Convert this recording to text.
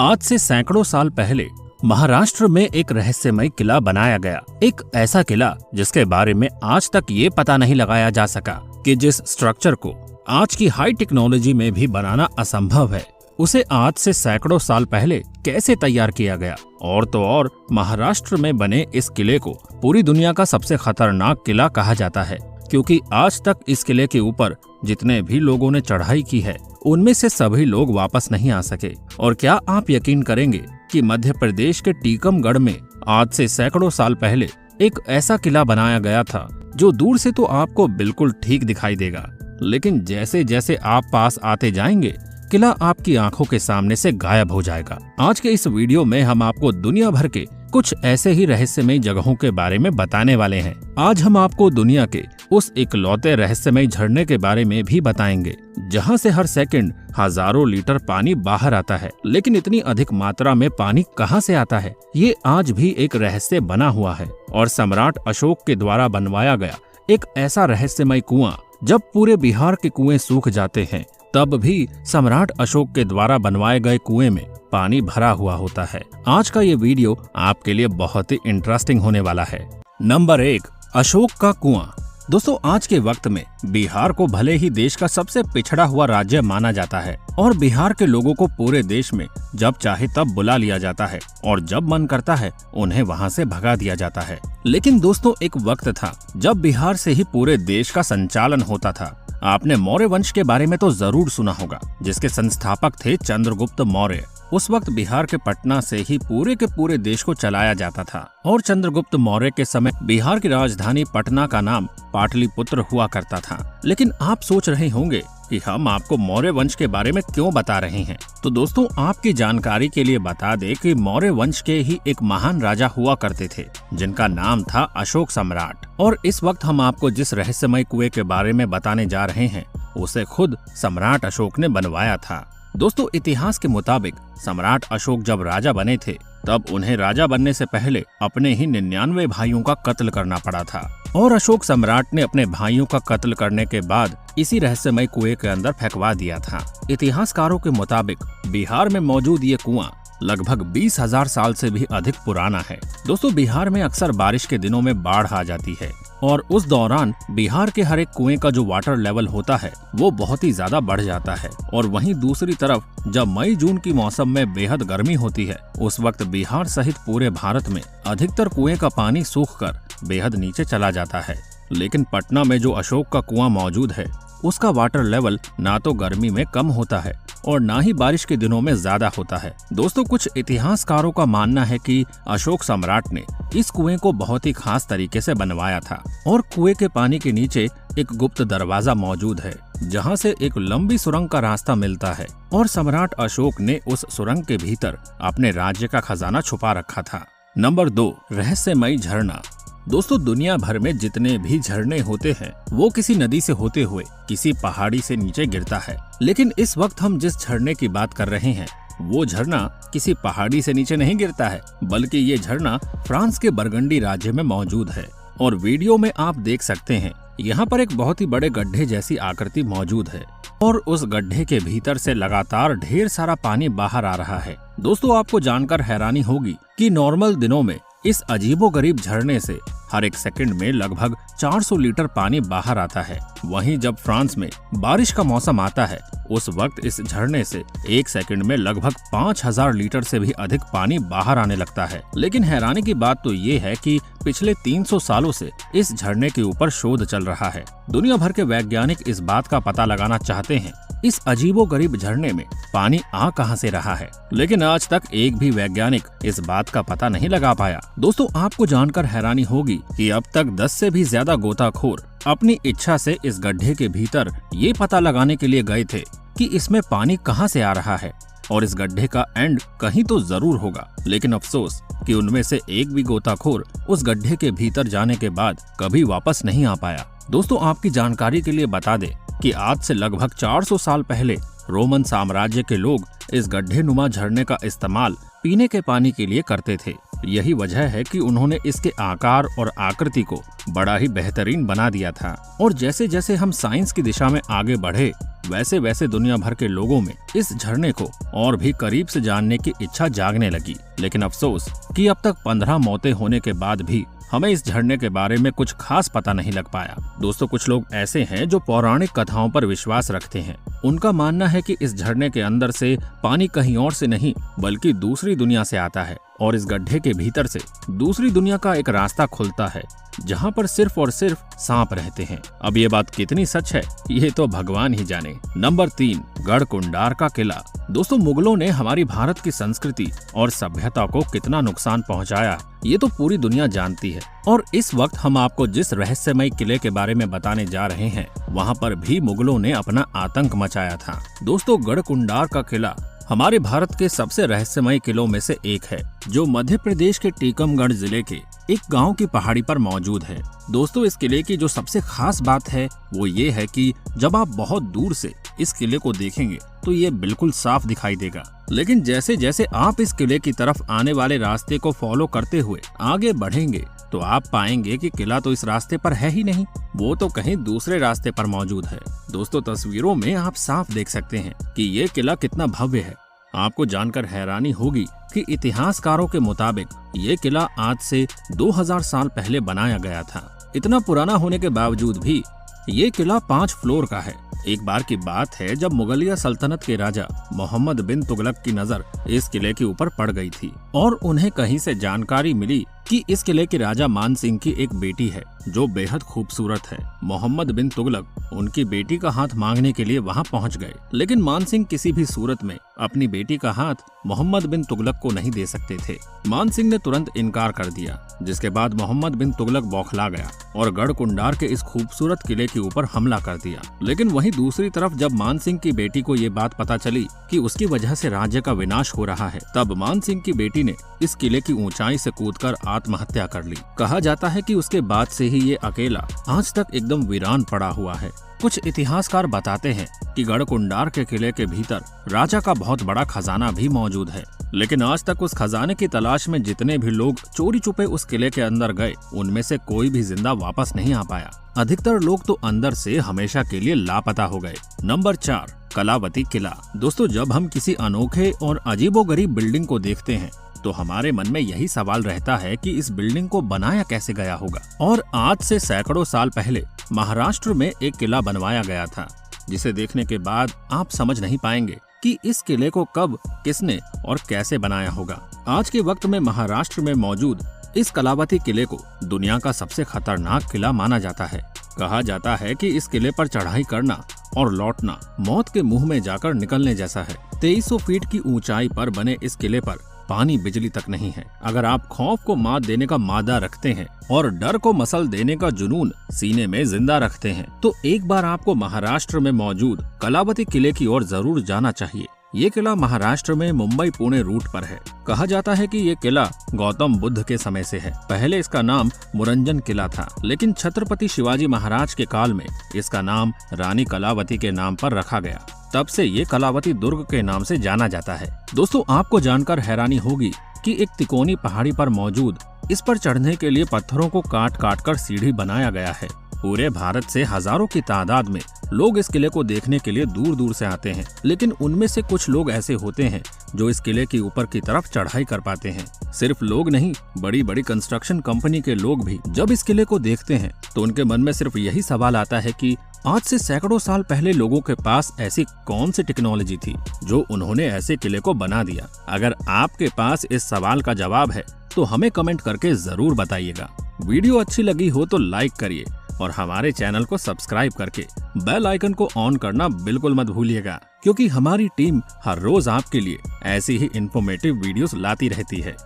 आज से सैकड़ों साल पहले महाराष्ट्र में एक रहस्यमय किला बनाया गया। एक ऐसा किला जिसके बारे में आज तक ये पता नहीं लगाया जा सका कि जिस स्ट्रक्चर को आज की हाई टेक्नोलॉजी में भी बनाना असंभव है, उसे आज से सैकड़ों साल पहले कैसे तैयार किया गया। और तो और महाराष्ट्र में बने इस किले को पूरी दुनिया का सबसे खतरनाक किला कहा जाता है, क्योंकि आज तक इस किले के ऊपर जितने भी लोगों ने चढ़ाई की है, उनमें से सभी लोग वापस नहीं आ सके। और क्या आप यकीन करेंगे कि मध्य प्रदेश के टीकमगढ़ में आज से सैकड़ों साल पहले एक ऐसा किला बनाया गया था जो दूर से तो आपको बिल्कुल ठीक दिखाई देगा, लेकिन जैसे जैसे आप पास आते जाएंगे किला आपकी आंखों के सामने से गायब हो जाएगा। आज के इस वीडियो में हम आपको दुनिया भर के कुछ ऐसे ही रहस्यमय जगहों के बारे में बताने वाले हैं। आज हम आपको दुनिया के उस इकलौते रहस्यमय झरने के बारे में भी बताएंगे जहां से हर सेकंड हजारों लीटर पानी बाहर आता है। लेकिन इतनी अधिक मात्रा में पानी कहां से आता है, ये आज भी एक रहस्य बना हुआ है। और सम्राट अशोक के द्वारा बनवाया गया एक ऐसा रहस्यमय कुआं, जब पूरे बिहार के कुएं सूख जाते हैं तब भी सम्राट अशोक के द्वारा बनवाए गए कुएं में पानी भरा हुआ होता है। आज का ये वीडियो आपके लिए बहुत ही इंटरेस्टिंग होने वाला है। नंबर 1, अशोक का कुआं। दोस्तों, आज के वक्त में बिहार को भले ही देश का सबसे पिछड़ा हुआ राज्य माना जाता है और बिहार के लोगों को पूरे देश में जब चाहे तब बुला लिया जाता है और जब मन करता है उन्हें वहां से भगा दिया जाता है। लेकिन दोस्तों, एक वक्त था जब बिहार से ही पूरे देश का संचालन होता था। आपने मौर्य वंश के बारे में तो जरूर सुना होगा, जिसके संस्थापक थे चंद्रगुप्त मौर्य। उस वक्त बिहार के पटना से ही पूरे के पूरे देश को चलाया जाता था और चंद्रगुप्त मौर्य के समय बिहार की राजधानी पटना का नाम पाटलिपुत्र हुआ करता था। लेकिन आप सोच रहे होंगे कि हम आपको मौर्य वंश के बारे में क्यों बता रहे हैं। तो दोस्तों, आपकी जानकारी के लिए बता दें कि मौर्य वंश के ही एक महान राजा हुआ करते थे जिनका नाम था अशोक सम्राट। और इस वक्त हम आपको जिस रहस्यमय कुएं के बारे में बताने जा रहे हैं उसे खुद सम्राट अशोक ने बनवाया था। दोस्तों, इतिहास के मुताबिक सम्राट अशोक जब राजा बने थे तब उन्हें राजा बनने से पहले अपने ही 99 भाइयों का कत्ल करना पड़ा था। और अशोक सम्राट ने अपने भाइयों का कत्ल करने के बाद इसी रहस्यमय कुएं के अंदर फेंकवा दिया था। इतिहासकारों के मुताबिक बिहार में मौजूद ये कुआं लगभग 20,000 साल से भी अधिक पुराना है। दोस्तों, बिहार में अक्सर बारिश के दिनों में बाढ़ आ जाती है और उस दौरान बिहार के हर एक कुएं का जो वाटर लेवल होता है वो बहुत ही ज्यादा बढ़ जाता है। और वहीं दूसरी तरफ जब मई जून की मौसम में बेहद गर्मी होती है, उस वक्त बिहार सहित पूरे भारत में अधिकतर कुएं का पानी सूखकर बेहद नीचे चला जाता है। लेकिन पटना में जो अशोक का कुआं मौजूद है उसका वाटर लेवल ना तो गर्मी में कम होता है और ना ही बारिश के दिनों में ज्यादा होता है। दोस्तों, कुछ इतिहासकारों का मानना है कि अशोक सम्राट ने इस कुएं को बहुत ही खास तरीके से बनवाया था और कुएं के पानी के नीचे एक गुप्त दरवाजा मौजूद है जहां से एक लंबी सुरंग का रास्ता मिलता है और सम्राट अशोक ने उस सुरंग के भीतर अपने राज्य का खजाना छुपा रखा था। नंबर 2, रहस्यमय झरना। दोस्तों, दुनिया भर में जितने भी झरने होते हैं वो किसी नदी से होते हुए किसी पहाड़ी से नीचे गिरता है। लेकिन इस वक्त हम जिस झरने की बात कर रहे हैं वो झरना किसी पहाड़ी से नीचे नहीं गिरता है, बल्कि ये झरना फ्रांस के बरगंडी राज्य में मौजूद है। और वीडियो में आप देख सकते हैं यहाँ पर एक बहुत ही बड़े गड्ढे जैसी आकृति मौजूद है और उस गड्ढे के भीतर से लगातार ढेर सारा पानी बाहर आ रहा है। दोस्तों, आपको जानकर हैरानी होगी कि नॉर्मल दिनों में इस अजीबोगरीब झरने से हर एक सेकंड में लगभग 400 लीटर पानी बाहर आता है। वहीं जब फ्रांस में बारिश का मौसम आता है उस वक्त इस झरने से एक सेकंड में लगभग 5000 लीटर से भी अधिक पानी बाहर आने लगता है। लेकिन हैरानी की बात तो ये है कि पिछले 300 सालों से इस झरने के ऊपर शोध चल रहा है। दुनिया भर के वैज्ञानिक इस बात का पता लगाना चाहते हैं इस अजीबोगरीब झरने में पानी आ कहां से रहा है, लेकिन आज तक एक भी वैज्ञानिक इस बात का पता नहीं लगा पाया। दोस्तों, आपको जानकर हैरानी होगी कि अब तक 10 से भी ज्यादा गोताखोर अपनी इच्छा से इस गड्ढे के भीतर ये पता लगाने के लिए गए थे कि इसमें पानी कहां से आ रहा है और इस गड्ढे का एंड कहीं तो जरूर होगा। लेकिन अफसोस कि उनमें से एक भी गोताखोर उस गड्ढे के भीतर जाने के बाद कभी वापस नहीं आ पाया। दोस्तों, आपकी जानकारी के लिए बता दें कि आज से लगभग 400 साल पहले रोमन साम्राज्य के लोग इस गड्ढे नुमा झरने का इस्तेमाल पीने के पानी के लिए करते थे यही वजह है कि उन्होंने इसके आकार और आकृति को बड़ा ही बेहतरीन बना दिया था। और जैसे जैसे हम साइंस की दिशा में आगे बढ़े, वैसे वैसे दुनिया भर के लोगों में इस झरने को और भी करीब से जानने की इच्छा जागने लगी। लेकिन अफसोस कि अब तक 15 मौतें होने के बाद भी हमें इस झरने के बारे में कुछ खास पता नहीं लग पाया। दोस्तों, कुछ लोग ऐसे हैं जो पौराणिक कथाओं पर विश्वास रखते हैं। उनका मानना है कि इस झरने के अंदर से पानी कहीं और से नहीं बल्कि दूसरी दुनिया से आता है और इस गड्ढे के भीतर से दूसरी दुनिया का एक रास्ता खुलता है जहाँ पर सिर्फ और सिर्फ सांप रहते हैं। अब ये बात कितनी सच है, ये तो भगवान ही जाने। नंबर 3, गढ़कुंडार का किला। दोस्तों, मुगलों ने हमारी भारत की संस्कृति और सभ्यता को कितना नुकसान पहुंचाया, ये तो पूरी दुनिया जानती है। और इस वक्त हम आपको जिस रहस्यमय किले के बारे में बताने जा रहे हैं, वहाँ पर भी मुगलों ने अपना आतंक मचाया था। दोस्तों, गढ़कुंडार का किला हमारे भारत के सबसे रहस्यमय किलों में से एक है, जो मध्य प्रदेश के टीकमगढ़ जिले के एक गांव की पहाड़ी पर मौजूद है। दोस्तों, इस किले की जो सबसे खास बात है वो ये है कि जब आप बहुत दूर से इस किले को देखेंगे तो ये बिल्कुल साफ दिखाई देगा। लेकिन जैसे जैसे आप इस किले की तरफ आने वाले रास्ते को फॉलो करते हुए आगे बढ़ेंगे तो आप पाएंगे कि किला तो इस रास्ते पर है ही नहीं, वो तो कहीं दूसरे रास्ते पर मौजूद है। दोस्तों, तस्वीरों में आप साफ देख सकते हैं कि ये किला कितना भव्य है। आपको जानकर हैरानी होगी कि इतिहासकारों के मुताबिक ये किला आज से 2000 साल पहले बनाया गया था। इतना पुराना होने के बावजूद भी ये किला 5 फ्लोर का है। एक बार की बात है जब मुगलिया सल्तनत के राजा मोहम्मद बिन तुगलक की नजर इस किले के ऊपर पड़ गई थी और उन्हें कहीं से जानकारी मिली कि इस किले के राजा मान सिंह की एक बेटी है जो बेहद खूबसूरत है। मोहम्मद बिन तुगलक उनकी बेटी का हाथ मांगने के लिए वहां पहुंच गए, लेकिन मान सिंह किसी भी सूरत में अपनी बेटी का हाथ मोहम्मद बिन तुगलक को नहीं दे सकते थे। मान सिंह ने तुरंत इनकार कर दिया, जिसके बाद मोहम्मद बिन तुगलक बौखला गया और गढ़कुंडार के इस खूबसूरत किले के ऊपर हमला कर दिया। लेकिन वहीं दूसरी तरफ जब मान सिंह की बेटी को ये बात पता चली कि उसकी वजह से राज्य का विनाश हो रहा है, तब मान सिंह की बेटी ने इस किले की ऊंचाई से कूदकर आत्महत्या कर ली। कहा जाता है कि उसके बाद से ही ये अकेला आज तक एकदम वीरान पड़ा हुआ है। कुछ इतिहासकार बताते हैं कि गढ़कुंडार के किले के भीतर राजा का बहुत बड़ा खजाना भी मौजूद है, लेकिन आज तक उस खजाने की तलाश में जितने भी लोग चोरी छुपे उस किले के अंदर गए, उनमें से कोई भी जिंदा वापस नहीं आ पाया। अधिकतर लोग तो अंदर से हमेशा के लिए लापता हो गए। नंबर 4, कलावती किला। दोस्तों, जब हम किसी अनोखे और अजीबोगरीब बिल्डिंग को देखते हैं तो हमारे मन में यही सवाल रहता है कि इस बिल्डिंग को बनाया कैसे गया होगा। और आज से सैकड़ों साल पहले महाराष्ट्र में एक किला बनवाया गया था, जिसे देखने के बाद आप समझ नहीं पाएंगे कि इस किले को कब, किसने और कैसे बनाया होगा। आज के वक्त में महाराष्ट्र में मौजूद इस कलावती किले को दुनिया का सबसे खतरनाक किला माना जाता है। कहा जाता है कि इस किले पर चढ़ाई करना और लौटना मौत के मुंह में जाकर निकलने जैसा है। 2300 फीट की ऊंचाई पर बने इस किले पर पानी बिजली तक नहीं है। अगर आप खौफ को मात देने का मादा रखते हैं और डर को मसल देने का जुनून सीने में जिंदा रखते हैं, तो एक बार आपको महाराष्ट्र में मौजूद कलावती किले की ओर जरूर जाना चाहिए। ये किला महाराष्ट्र में मुंबई पुणे रूट पर है। कहा जाता है कि ये किला गौतम बुद्ध के समय से है। पहले इसका नाम मुरंजन किला था, लेकिन छत्रपति शिवाजी महाराज के काल में इसका नाम रानी कलावती के नाम पर रखा गया। तब से ये कलावती दुर्ग के नाम से जाना जाता है। दोस्तों, आपको जानकर हैरानी होगी कि एक तिकोनी पहाड़ी पर मौजूद इस पर चढ़ने के लिए पत्थरों को काट काट कर सीढ़ी बनाया गया है। पूरे भारत से हजारों की तादाद में लोग इस किले को देखने के लिए दूर दूर से आते हैं, लेकिन उनमें से कुछ लोग ऐसे होते हैं जो इस किले के ऊपर की तरफ चढ़ाई कर पाते हैं। सिर्फ लोग नहीं, बड़ी बड़ी कंस्ट्रक्शन कंपनी के लोग भी जब इस किले को देखते हैं तो उनके मन में सिर्फ यही सवाल आता है कि आज से सैकड़ों साल पहले लोगों के पास ऐसी कौन सी टेक्नोलॉजी थी जो उन्होंने ऐसे किले को बना दिया। अगर आपके पास इस सवाल का जवाब है तो हमें कमेंट करके जरूर बताइएगा। वीडियो अच्छी लगी हो तो लाइक करिए और हमारे चैनल को सब्सक्राइब करके बेल आइकन को ऑन करना बिल्कुल मत भूलिएगा, क्योंकि हमारी टीम हर रोज आपके लिए ऐसी ही इंफॉर्मेटिव वीडियोस लाती रहती है।